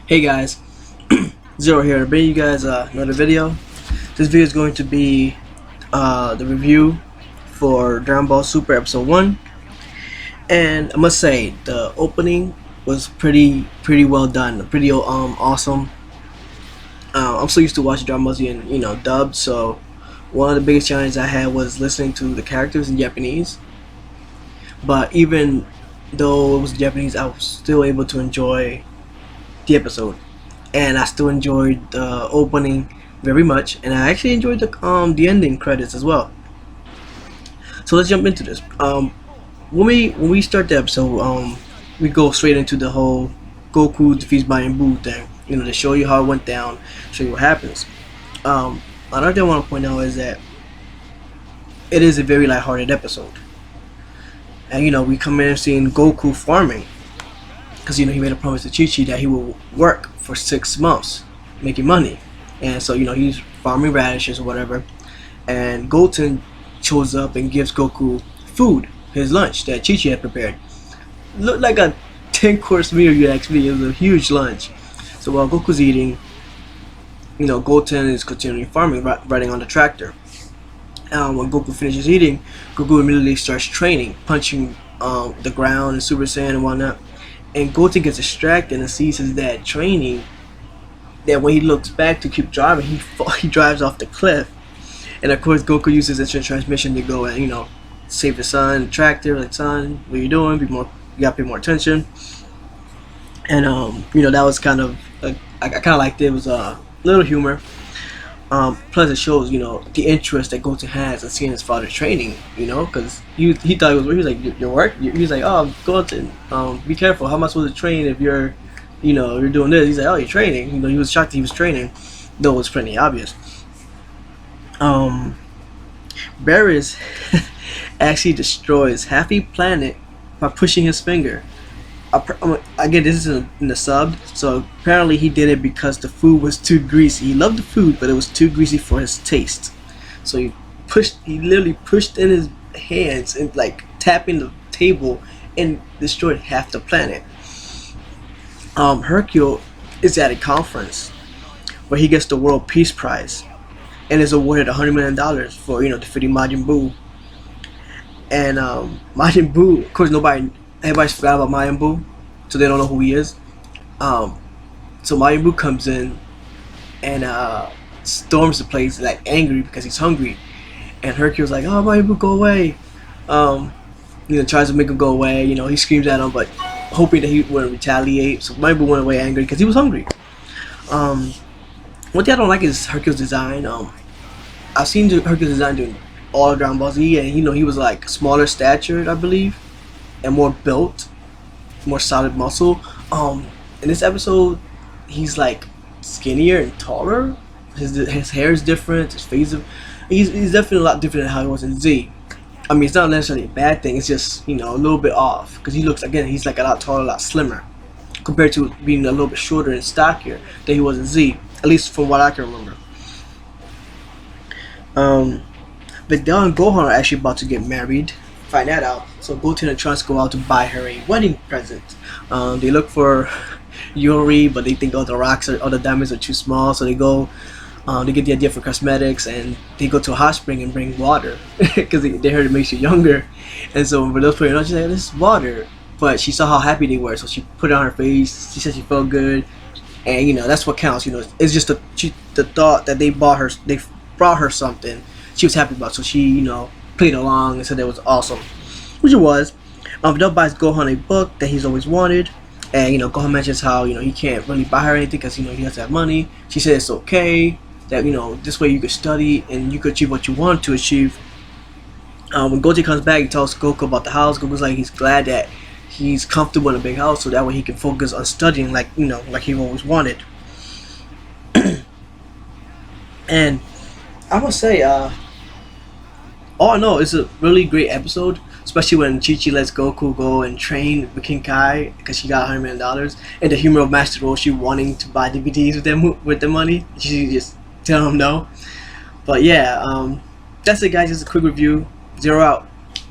Hey guys, Zero here, bringing you guys another video. This video is going to be the review for Dragon Ball Super Episode 1, and I must say the opening was pretty well done, pretty awesome. I'm so used to watching Dragon Ball Z in dubbed, so one of the biggest challenges I had was listening to the characters in Japanese. But even though it was Japanese, I was still able to enjoy the episode, and I still enjoyed the opening very much, and I actually enjoyed the ending credits as well. So let's jump into this. When we start the episode, we go straight into the whole Goku defeats Majin Buu thing. To show you how it went down, show you what happens. Another thing I want to point out is that it is a very lighthearted episode, and we come in seeing Goku farming. Because he made a promise to Chi Chi that he will work for 6 months making money, and so he's farming radishes or whatever, and Goten shows up and gives Goku food, his lunch that Chi Chi had prepared. Looked like a 10-course meal, you ask me. It was a huge lunch. So while Goku's eating, Goten is continuing farming, riding on the tractor. When Goku finishes eating, Goku immediately starts training, punching the ground and Super Saiyan and whatnot. And Goten gets distracted and sees his dad training. That when he looks back to keep driving, he drives off the cliff. And of course, Goku uses instant transmission to go and save his son, the tractor. Like, son, what are you doing? You gotta pay more attention. And that was kind of I kind of liked it. It was a little humor. Plus, it shows the interest that Goten has in seeing his father training. Because he thought it was like your work. He was like, oh, Goten, be careful. How am I supposed to train if you're doing this? He's like, oh, you're training. He was shocked he was training, though it was pretty obvious. Beerus actually destroys half a planet by pushing his finger. Again, this is in the sub, so apparently he did it because the food was too greasy. He loved the food, but it was too greasy for his taste. So he literally pushed in his hands and like tapping the table and destroyed half the planet. Hercule is at a conference where he gets the World Peace Prize and is awarded $100 million for defeating Majin Buu. And Majin Buu, of course, everybody's forgot about Majin Buu, so they don't know who he is. So Majin Buu comes in and storms the place, like angry because he's hungry. And Hercule's like, "Oh, Majin Buu, go away!" Tries to make him go away. He screams at him, but hoping that he wouldn't retaliate. So Majin Buu went away angry because he was hungry. One thing I don't like is Hercule's design. I've seen Hercule's design doing all of Dragon Ball Z, and he was like smaller statured, I believe, and more built, more solid muscle. In this episode, he's like skinnier and taller. His hair is different. His face he's definitely a lot different than how he was in Z. I mean, it's not necessarily a bad thing. It's just a little bit off because he's like a lot taller, a lot slimmer compared to being a little bit shorter and stockier than he was in Z. At least from what I can remember. Vegeta and Gohan are actually about to get married. Find that out. So Goten and Trunks go out to buy her a wedding present. They look for Yuri, but they think all the diamonds are too small. So they go. They get the idea for cosmetics, and they go to a hot spring and bring water because they heard it makes you younger. And so when those putting it on, she's like, "This is water." But she saw how happy they were, so she put it on her face. She said she felt good, and that's what counts. It's just the thought that they brought her something she was happy about. So she played along and said that was awesome, which it was. Vidal buys Gohan a book that he's always wanted, and Gohan mentions how he can't really buy her anything because he has to have money. She said it's okay that this way you could study and you could achieve what you want to achieve. When Goten comes back, he tells Goku about the house. Goku's like he's glad that he's comfortable in a big house, so that way he can focus on studying like he always wanted. And I must say, all in all, it's a really great episode, especially when Chi-Chi lets Goku go and train with King Kai because she got $100 million, and the humor of Master Roshi wanting to buy DVDs with the money. She just tell him no. But yeah, that's it, guys. Just a quick review. Zero out.